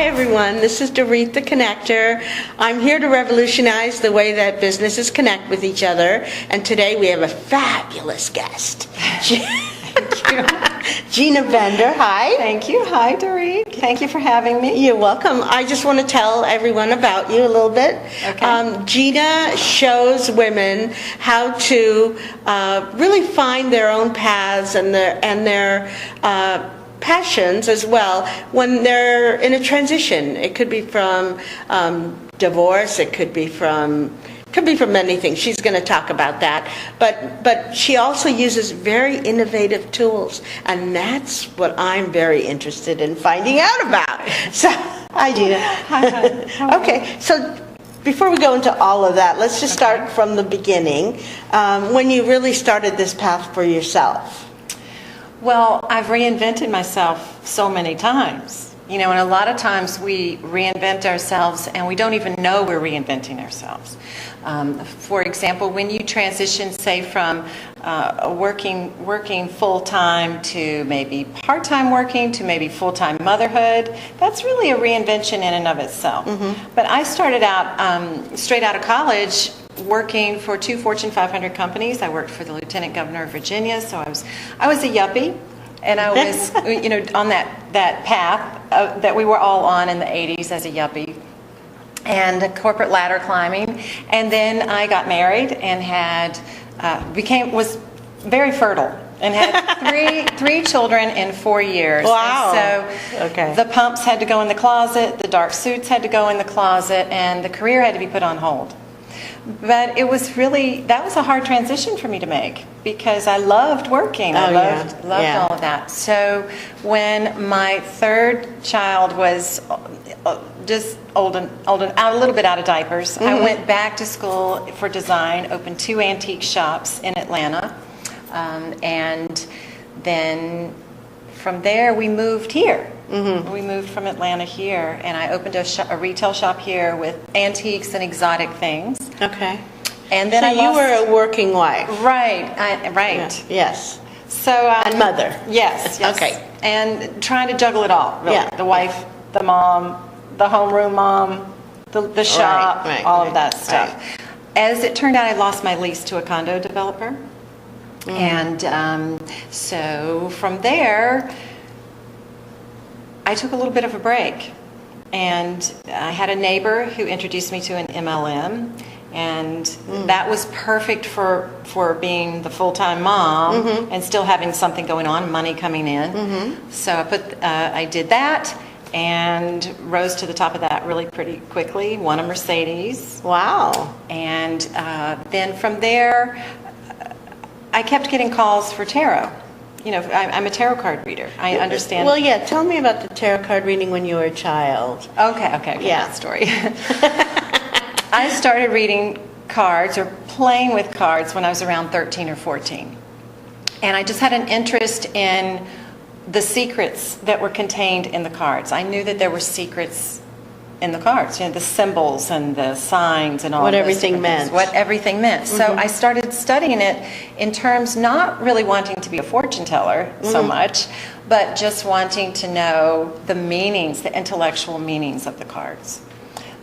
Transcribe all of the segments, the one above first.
Hi everyone, this is Dorit the Connector. I'm here to revolutionize the way that businesses connect with each other, and today we have a fabulous guest. Gina Bender, hi. Thank you. Hi, Dorit. Thank you for having me. You're welcome. I just want to tell everyone about you a little bit. Okay. Gina shows women how to really find their own paths and their passions as well when they're in a transition. It could be from divorce. It could be from many things. She's going to talk about that. But she also uses very innovative tools, and that's what I'm very interested in finding out about. So, hi, Gina. Hi. Okay, so before we go into all of that, let's just start from the beginning, when you really started this path for yourself. Well, I've reinvented myself so many times. And a lot of times we reinvent ourselves and we don't even know we're reinventing ourselves. For example, when you transition, say, from working full-time to maybe part-time working to maybe full-time motherhood, that's really a reinvention in and of itself. Mm-hmm. But I started out straight out of college working for 2 Fortune 500 companies. I worked for the Lieutenant Governor of Virginia, so I was a yuppie. And I was, on that path that we were all on in the 80s as a yuppie, and corporate ladder climbing. And then I got married and was very fertile and had three children in 4 years. Wow. And so okay. The pumps had to go in the closet, the dark suits had to go in the closet, and the career had to be put on hold. But that was a hard transition for me to make because I loved working. I loved all of that. So when my third child was just old and a little bit out of diapers, mm-hmm. I went back to school for design, opened 2 antique shops in Atlanta, and then from there we moved here. Mm-hmm. We moved from Atlanta here, and I opened a retail shop here with antiques and exotic things. Okay. And then you were a working wife. Right. Yeah. Yes. So and mother. Yes. Okay. And trying to juggle it all. Really. Yeah. The wife, the mom, the homeroom mom, the shop, all of that stuff. Right. As it turned out, I lost my lease to a condo developer, and so from there, I took a little bit of a break, and I had a neighbor who introduced me to an MLM, and that was perfect for being the full-time mom mm-hmm. and still having something going on, money coming in. Mm-hmm. So I did that and rose to the top of that really pretty quickly, won a Mercedes. Wow. And then from there, I kept getting calls for tarot. I'm a tarot card reader. I understand. Well, yeah. Tell me about the tarot card reading when you were a child. Okay. Yeah. That story. I started reading cards or playing with cards when I was around 13 or 14. And I just had an interest in the secrets that were contained in the cards. I knew that there were secrets in the cards, the symbols and the signs and all what of everything meant. What everything meant. Mm-hmm. So I started studying it in terms not really wanting to be a fortune teller mm-hmm. so much, but just wanting to know the meanings, the intellectual meanings of the cards.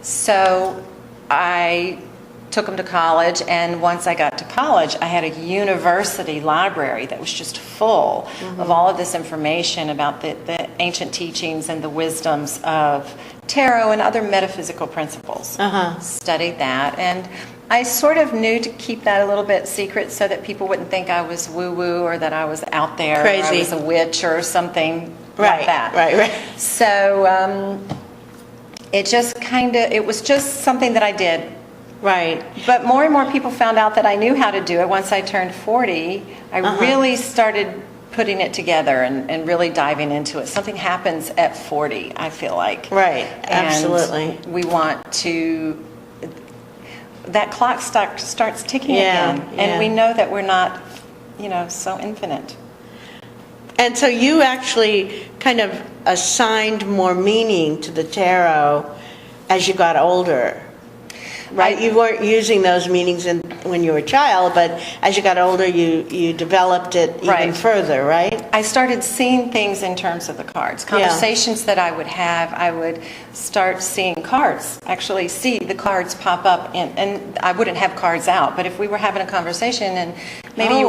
So I took them to college, and once I got to college, I had a university library that was just full mm-hmm. of all of this information about the ancient teachings and the wisdoms of tarot and other metaphysical principles. Uh-huh. Studied that, and I sort of knew to keep that a little bit secret so that people wouldn't think I was woo-woo or that I was out there crazy, or I was a witch or something like that. Right. So it was just something that I did. Right. But more and more people found out that I knew how to do it. Once I turned 40, I really started putting it together and really diving into it. Something happens at 40, I feel like. Right, and absolutely. We want to... That clock starts ticking again. And we know that we're not, so infinite. And so you actually kind of assigned more meaning to the tarot as you got older. right? You weren't using those meanings when you were a child, but as you got older, you developed it even Right. further, right? I started seeing things in terms of the cards. Conversations that I would have, I would start seeing cards, actually see the cards pop up, and I wouldn't have cards out, but if we were having a conversation and maybe you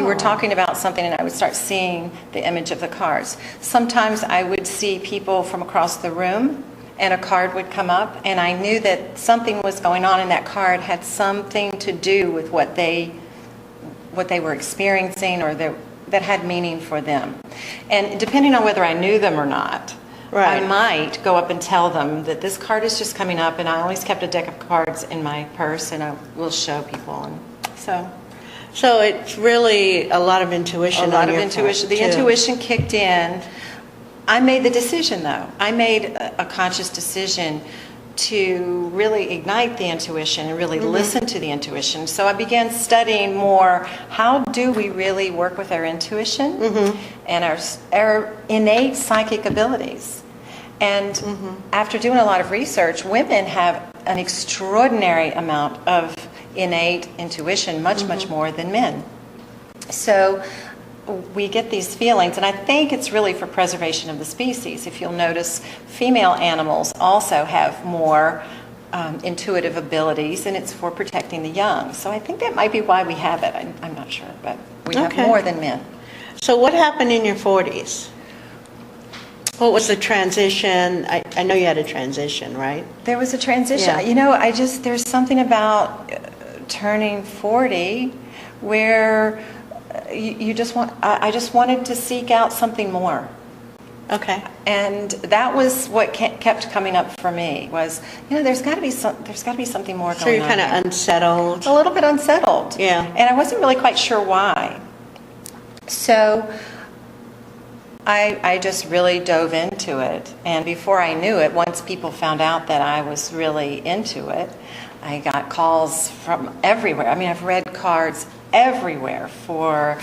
were talking about something and I would start seeing the image of the cards. Sometimes I would see people from across the room and a card would come up and I knew that something was going on and that card had something to do with what they were experiencing or that had meaning for them. And depending on whether I knew them or not, Right. I might go up and tell them that this card is just coming up and I always kept a deck of cards in my purse and I will show people. And So it's really a lot of intuition. A lot of intuition. The intuition kicked in. I made the decision, though. I made a conscious decision to really ignite the intuition and really listen to the intuition. So I began studying more, how do we really work with our intuition and our innate psychic abilities. And after doing a lot of research, women have an extraordinary amount of innate intuition, much more than men. So we get these feelings, and I think it's really for preservation of the species. If you'll notice, female animals also have more intuitive abilities, and it's for protecting the young. So I think that might be why we have it. I'm not sure, but we have more than men. So what happened in your 40s? What was the transition? I know you had a transition, right? There was a transition. Yeah. You know, there's something about turning 40 where I just wanted to seek out something more. Okay. And that was what kept coming up for me was, there's got to be something more going on. So you're kind of unsettled. A little bit unsettled. Yeah. And I wasn't really quite sure why. So I just really dove into it. And before I knew it, once people found out that I was really into it, I got calls from everywhere. I mean, I've read cards everywhere for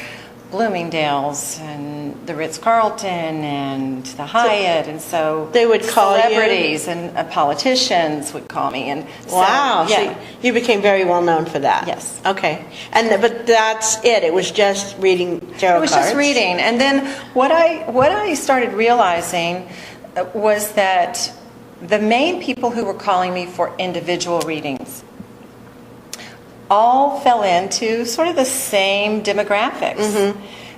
Bloomingdale's and the Ritz-Carlton and the Hyatt, and so they would call celebrities and politicians would call me. And so, wow, yeah. So you became very well known for that. Yes. Okay, but that's it. It was just reading tarot cards. It was just reading, and then what I started realizing was that the main people who were calling me for individual readings all fell into sort of the same demographics.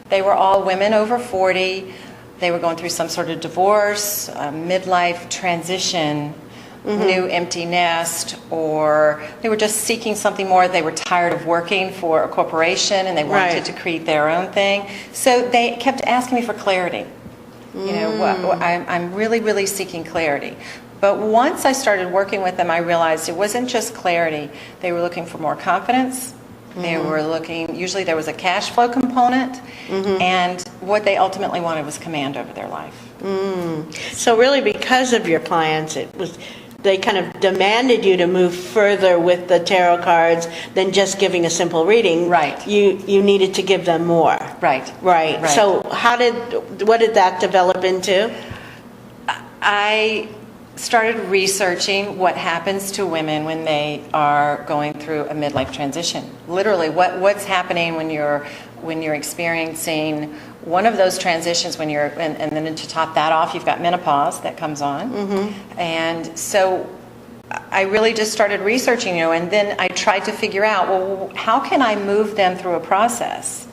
They were all women over 40. They were going through some sort of divorce, midlife transition, new empty nest, or they were just seeking something more. They were tired of working for a corporation and they wanted to create their own thing. So they kept asking me for clarity. I'm really seeking clarity. But once I started working with them, I realized it wasn't just clarity. They were looking for more confidence. They were looking, usually there was a cash flow component, and what they ultimately wanted was command over their life. So really, because of your clients, they kind of demanded you to move further with the tarot cards than just giving a simple reading. Right. You needed to give them more. Right. So what did that develop into? I started researching what happens to women when they are going through a midlife transition. Literally, what's happening when you're experiencing one of those transitions and then to top that off, you've got menopause that comes on. And so I really just started researching, and then I tried to figure out, well, how can I move them through a process?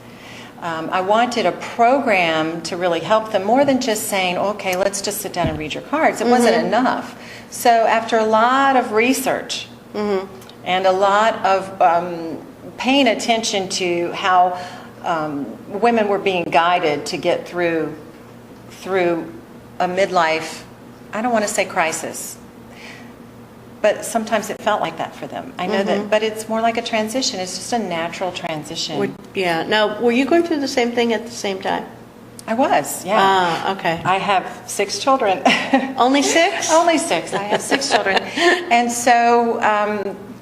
I wanted a program to really help them more than just saying, okay, let's just sit down and read your cards. It wasn't enough. So after a lot of research and a lot of paying attention to how women were being guided to get through a midlife, I don't want to say crisis, but sometimes it felt like that for them. I know that, but it's more like a transition. It's just a natural transition. Yeah. Now, were you going through the same thing at the same time? I was, yeah. Ah, okay. I have 6 children. Only 6? Only 6. I have 6 children. And so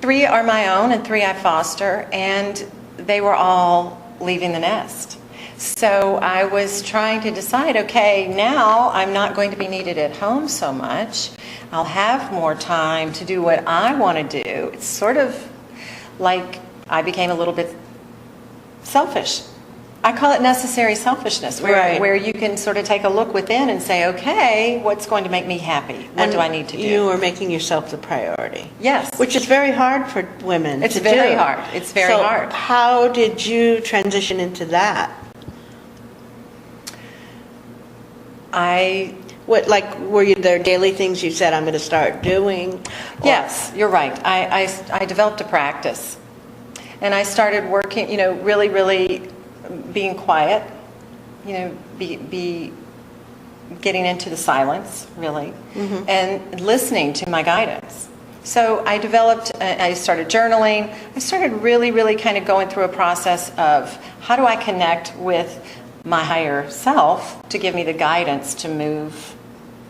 3 are my own and 3 I foster, and they were all leaving the nest. So I was trying to decide, okay, now I'm not going to be needed at home so much. I'll have more time to do what I want to do. It's sort of like I became a little bit selfish. I call it necessary selfishness, where you can sort of take a look within and say, okay, what's going to make me happy? What do I need to do? You are making yourself the priority. Yes. Which is very hard for women It's to very do. hard. It's very hard. How did you transition into that? Were there daily things you said, I'm going to start doing? Yes, you're right. I developed a practice. And I started working, really, really being quiet, be getting into the silence, really, and listening to my guidance. So I started journaling. I started really, really kind of going through a process of how do I connect with my higher self to give me the guidance to move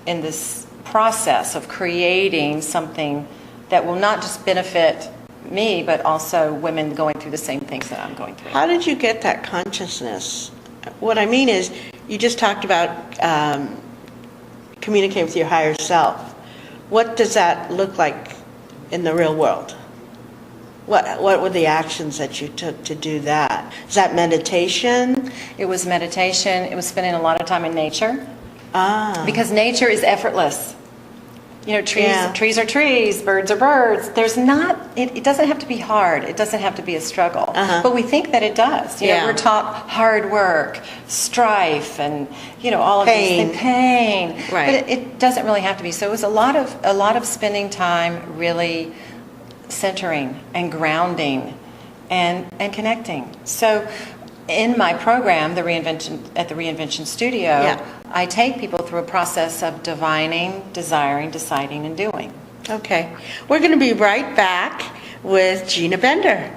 in this process of creating something that will not just benefit me, but also women going through the same things that I'm going through. How did you get that consciousness? What I mean is, you just talked about communicating with your higher self. What does that look like in the real world? What were the actions that you took to do that? Is that meditation? It was meditation. It was spending a lot of time in nature. Because nature is effortless. Trees are trees, birds are birds. It doesn't have to be hard. It doesn't have to be a struggle. But we think that it does. We're taught hard work, strife, and all of these things, pain. Right. But it doesn't really have to be. So it was a lot of spending time really centering and grounding and connecting. So in my program, the Reinvention Studio, I take people through a process of divining, desiring, deciding, and doing. Okay. We're going to be right back with Gina Bender.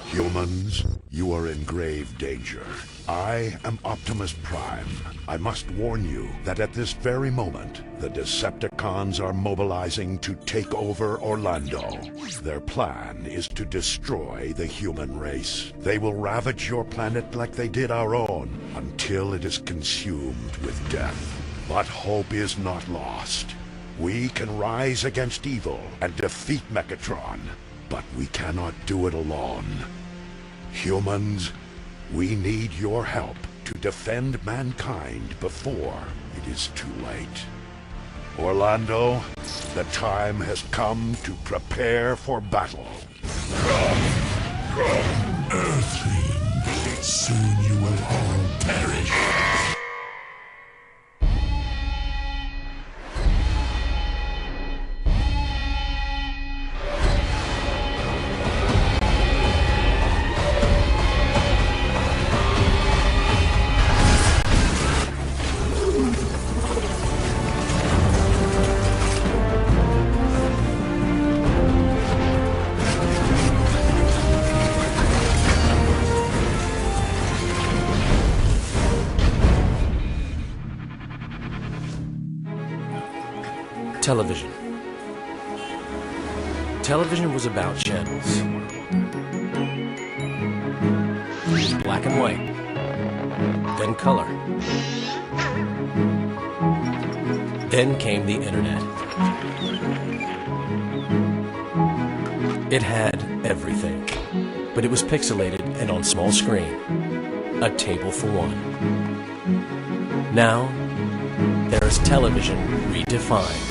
Humans, you are in grave danger. I am Optimus Prime. I must warn you that at this very moment, the Decepticons are mobilizing to take over Orlando. Their plan is to destroy the human race. They will ravage your planet like they did our own, until it is consumed with death. But hope is not lost. We can rise against evil and defeat Megatron, but we cannot do it alone. Humans, we need your help to defend mankind before it is too late. Orlando, the time has come to prepare for battle. Earthling, soon you will all perish. Television. Television was about channels. Black and white, then color. Then came the internet. It had everything, but it was pixelated and on small screen. A table for one. Now, there is television redefined.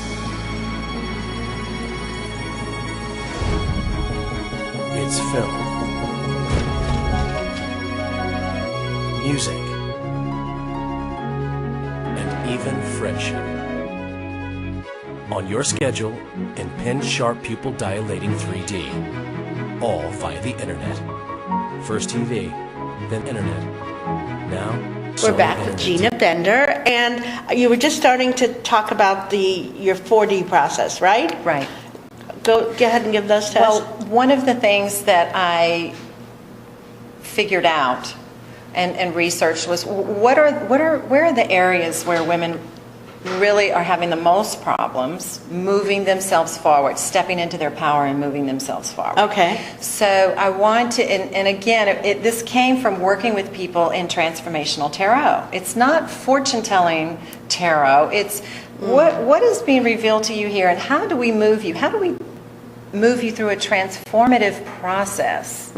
It's film, music, and even friendship. On your schedule in pen-sharp pupil dilating 3D, all via the internet. First TV, then internet. Now, We're back with Gina Bender, and you were just starting to talk about your 4D process, right? Right. Go ahead and give those tests. Well, one of the things that I figured out and researched was where are the areas where women really are having the most problems moving themselves forward, stepping into their power and moving themselves forward. Okay. So I want to, and again, this came from working with people in transformational tarot. It's not fortune-telling tarot. It's what is being revealed to you here, and how do we move you? How do we move you through a transformative process?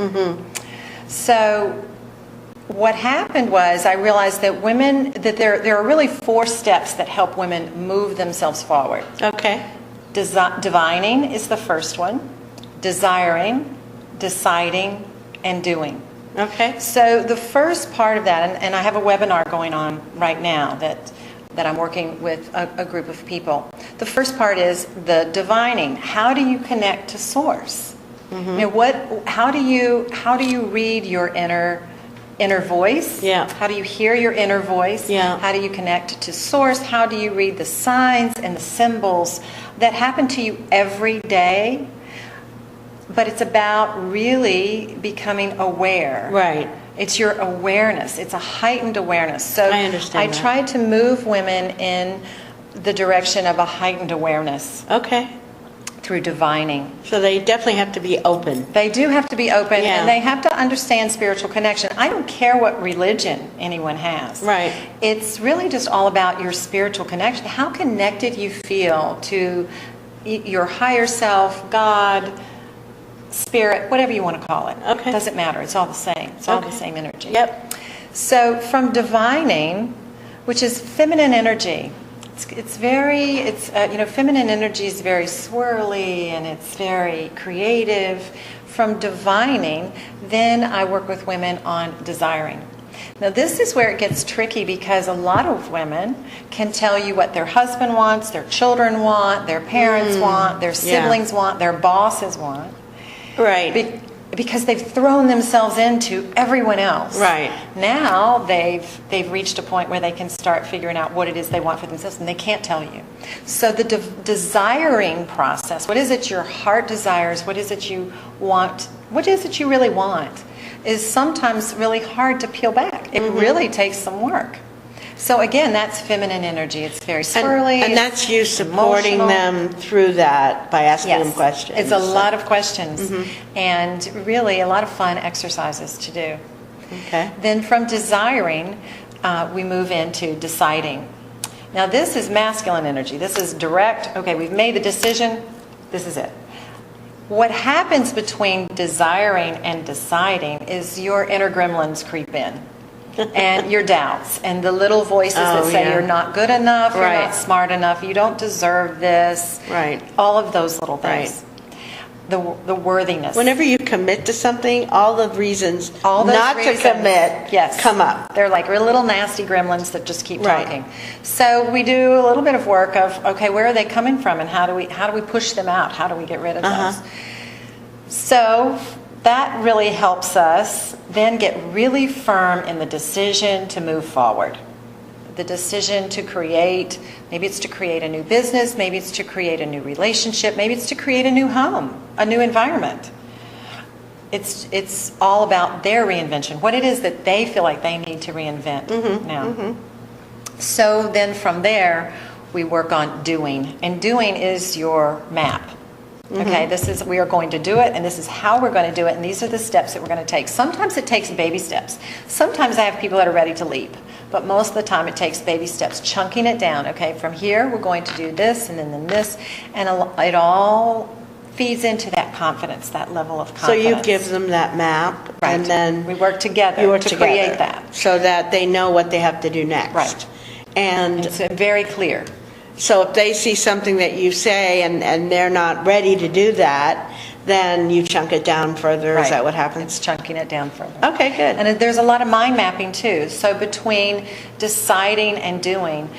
So what happened was I realized that women, that there are really 4 steps that help women move themselves forward. Okay. Divining is the first one, desiring, deciding, and doing. Okay. So the first part of that, and I have a webinar going on right now that I'm working with a group of people. The first part is the divining. How do you connect to source? You know, how do you read your inner voice? Yeah. How do you hear your inner voice? Yeah. How do you connect to source? How do you read the signs and the symbols that happen to you every day? But it's about really becoming aware. Right. It's your awareness. It's a heightened awareness. So I understand that. try to move women in the direction of a heightened awareness Okay. through divining. So they definitely have to be open. They do have to be open, Yeah. and they have to understand spiritual connection. I don't care what religion anyone has. Right. It's really just all about your spiritual connection. How connected you feel to your higher self, God, spirit, whatever you want to call it. Okay. It doesn't matter. It's all the same. It's all the Okay. same energy. Yep. So from divining, which is feminine energy, feminine energy is very swirly and it's very creative. From divining, then I work with women on desiring. Now this is where it gets tricky because a lot of women can tell you what their husband wants, their children want, their parents want, their siblings want, their bosses want. Right. Because they've thrown themselves into everyone else. Right. Now they've reached a point where they can start figuring out what it is they want for themselves, and they can't tell you. So the desiring process, what is it your heart desires, what is it you want, what is it you really want, is sometimes really hard to peel back. It really takes some work. So again, that's feminine energy. It's very swirly. And that's you supporting emotional. them through that by asking them Yes, questions. it's a lot of questions and really a lot of fun exercises to do. Okay. Then from desiring, we move into deciding. Now this is masculine energy. This is direct. Okay, we've made the decision. This is it. What happens between desiring and deciding is your inner gremlins creep in. And your doubts and the little voices that say you're not good enough, you're not smart enough, you don't deserve this. Right. All of those little things. The worthiness. Whenever you commit to something, all the reasons All those not reasons, to commit come up. They're like little nasty gremlins that just keep Right. talking. So we do a little bit of work of, okay, where are they coming from and how do we push them out? How do we get rid of those? So that really helps us then get really firm in the decision to move forward. The decision to create, maybe it's to create a new business, maybe it's to create a new relationship, maybe it's to create a new home, a new environment. It's all about their reinvention, what it is that they feel like they need to reinvent now. So then from there, we work on doing. And doing is your map. Okay, we are going to do it, and this is how we're going to do it, and these are the steps that we're going to take. Sometimes it takes baby steps. Sometimes I have people that are ready to leap, but most of the time it takes baby steps, chunking it down. Okay, from here we're going to do this, and then this, and it all feeds into that confidence, that level of confidence. So you give them that map, Right. and then we work together to create that. so that they know what they have to do next. Right. And It's very clear. so if they see something that you say and they're not ready to do that, then you chunk it down further. Is that what happens? It's chunking it down further. Okay, good. And there's a lot of mind mapping too. So between deciding and doing,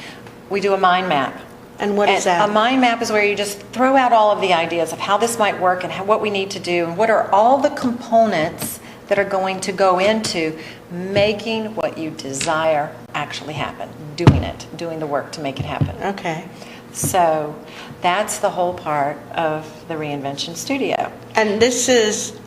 we do a mind map. And what is that? A mind map is where you just throw out all of the ideas of how this might work and what we need to do and what are all the components that are going to go into making what you desire actually happen, doing the work to make it happen. Okay. So that's the whole part of the Reinvention Studio. And this is,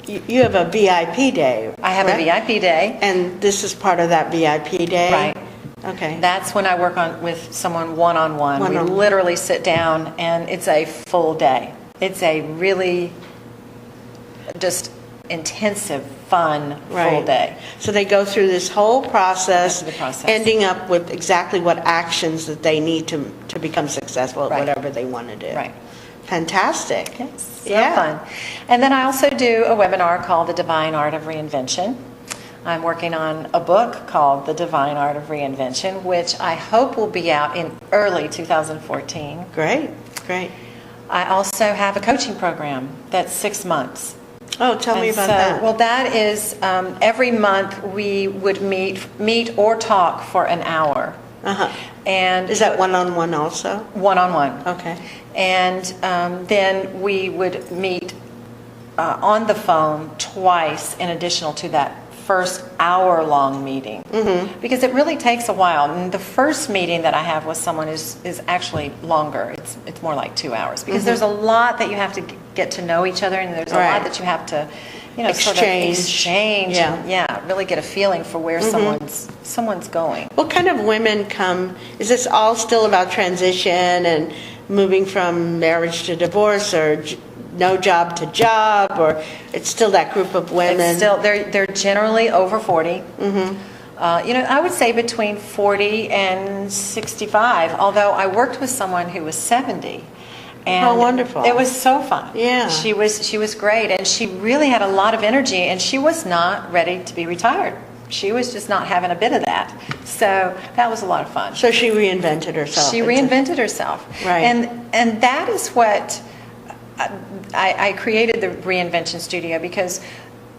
you have a VIP day. I have correct? a VIP day. And this is part of that VIP day? Right. Okay. That's when I work with someone one-on-one. We One-on-one. literally sit down, and it's a full day. It's a really just intensive, fun, full day. So they go through this whole process, Go through the process. ending up with exactly what actions that they need to become successful at Right. whatever they want to do. Right. Fantastic. Yes, so fun. And then I also do a webinar called The Divine Art of Reinvention. I'm working on a book called The Divine Art of Reinvention, which I hope will be out in early 2014. Great, great. I also have a coaching program that's 6 months. Oh, tell me And about so, that. Well, that is every month we would meet or talk for an hour. Uh-huh. And Is that one-on-one also? one-on-one? Okay. And then we would meet on the phone twice in addition to that first hour-long meeting. Mm-hmm. Because it really takes a while. And the first meeting that I have with someone is actually longer. It's more like 2 hours. Because there's a lot that you have to get to know each other, and there's a lot that you have to, sort of exchange. Yeah. And, really get a feeling for where someone's going. What kind of women come? Is this all still about transition and moving from marriage to divorce, or no job to job, or it's still that group of women? It's still, they're generally over 40. Mm-hmm. I would say between 40 and 65, although I worked with someone who was 70. And oh, wonderful. It was so fun. Yeah. She was great, and she really had a lot of energy, and she was not ready to be retired. She was just not having a bit of that. So that was a lot of fun. So she reinvented herself. She reinvented herself. Right. And that is what I created the Reinvention Studio, because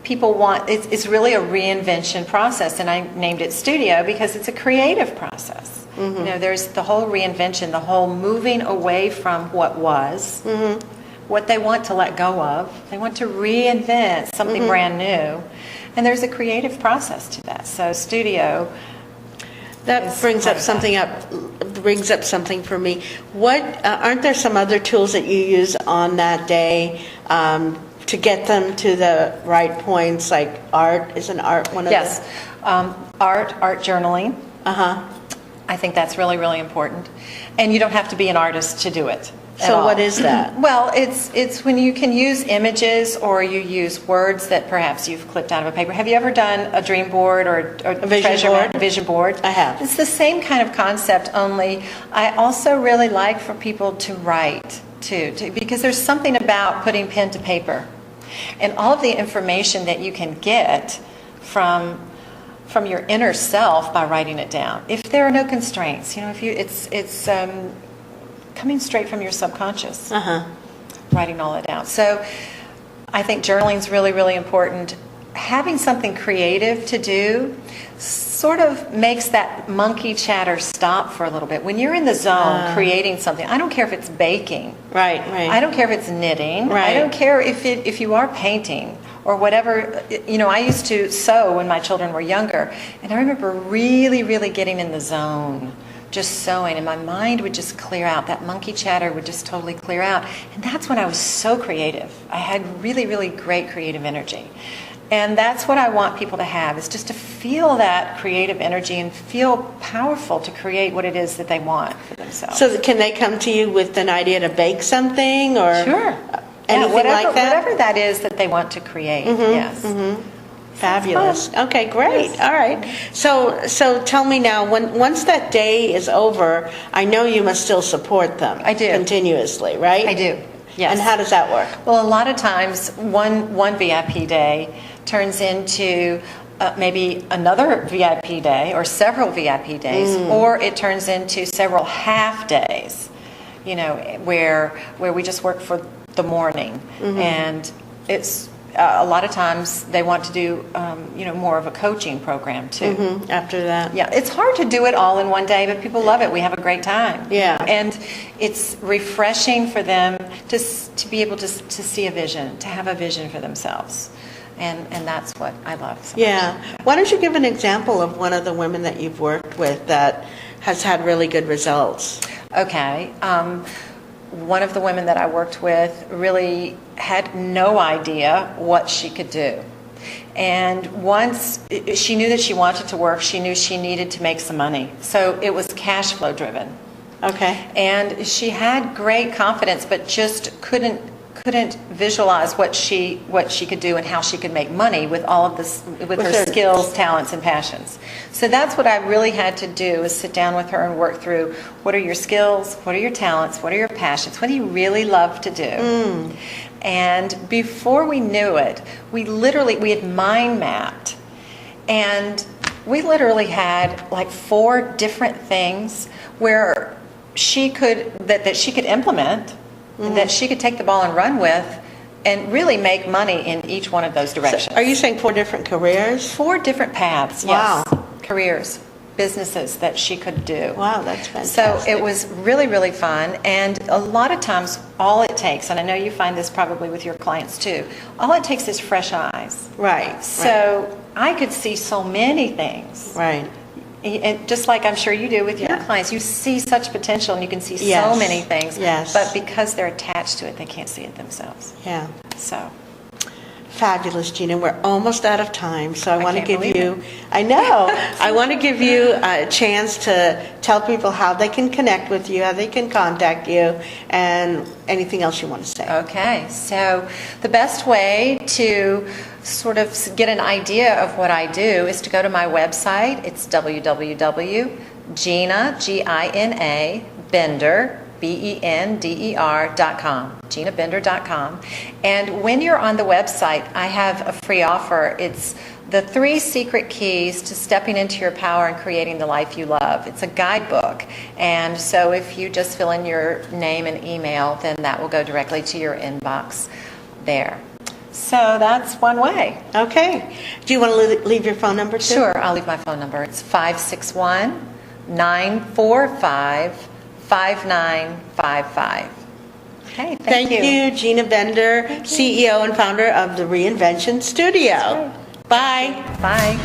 people want, it's really a reinvention process, and I named it Studio because it's a creative process. Mm-hmm. There's the whole reinvention, the whole moving away from what was, what they want to let go of. They want to reinvent something brand new, and there's a creative process to that. So Studio. That brings up something for me. What aren't there some other tools that you use on that day to get them to the right points? Like art, isn't art one of Yes, them? art journaling. Uh-huh. I think that's really, really important, and you don't have to be an artist to do it. So what is that? Well, it's when you can use images, or you use words that perhaps you've clipped out of a paper. Have you ever done a dream board or a vision board? Vision board? I have. It's the same kind of concept, only I also really like for people to write too, because there's something about putting pen to paper, and all of the information that you can get from your inner self by writing it down. If there are no constraints, it's coming straight from your subconscious, writing all it down. So I think journaling is really, really important. Having something creative to do sort of makes that monkey chatter stop for a little bit. When you're in the zone creating something, I don't care if it's baking. Right. I don't care if it's knitting. Right. I don't care if you are painting or whatever. I used to sew when my children were younger, and I remember really, really getting in the zone, just sewing, and my mind would just clear out. That monkey chatter would just totally clear out. And that's when I was so creative. I had really, really great creative energy. And that's what I want people to have, is just to feel that creative energy and feel powerful to create what it is that they want for themselves. So can they come to you with an idea to bake something, or Sure. anything like that? Whatever that is that they want to create, yes. Fabulous. Okay, great. All right. So tell me now, once that day is over, I know you must still support them. I do. Continuously, right? I do, yes. And how does that work? Well, a lot of times one VIP day turns into maybe another VIP day, or several VIP days, or it turns into several half days, where we just work for the morning. And it's a lot of times they want to do more of a coaching program too. After that. Yeah, it's hard to do it all in one day, but people love it. We have a great time. Yeah. And it's refreshing for them to be able to see a vision, to have a vision for themselves. And that's what I love so much. Yeah. Why don't you give an example of one of the women that you've worked with that has had really good results? Okay. One of the women that I worked with really had no idea what she could do. And once she knew that she wanted to work, she knew she needed to make some money. So it was cash flow driven. Okay. And she had great confidence, but just couldn't visualize what she could do and how she could make money with all of this, with her skills, talents, and passions. So that's what I really had to do, is sit down with her and work through, what are your skills, what are your talents, what are your passions, what do you really love to do? And before we knew it, we had mind mapped, and we literally had like 4 different things where she could implement, that she could take the ball and run with, and really make money in each one of those directions. So are you saying 4 different careers? 4 different paths, Wow. yes. Careers, businesses that she could do. Wow, that's fantastic. So it was really, really fun. And a lot of times, all it takes, and I know you find this probably with your clients too, all it takes is fresh eyes. Right. So I could see so many things. Right. And just like I'm sure you do with your clients, you see such potential and you can see so many things. Yes. But because they're attached to it, they can't see it themselves. Yeah. So. Fabulous, Gina. We're almost out of time, so I want to can't give believe you, I know, I want to give you a chance to tell people how they can connect with you, how they can contact you, and anything else you want to say. Okay, so the best way to sort of get an idea of what I do is to go to my website. It's www.Gina, Gina, Bender, BENDER.com, GinaBender.com. And when you're on the website, I have a free offer. It's the 3 secret keys to stepping into your power and creating the life you love. It's a guidebook. And so if you just fill in your name and email, then that will go directly to your inbox there. So that's one way. Okay. Do you want to leave your phone number too? Sure, I'll leave my phone number. It's 561-945-5955. Okay, thank you. Gina Bender, CEO and founder of the Reinvention Studio. Bye. Bye.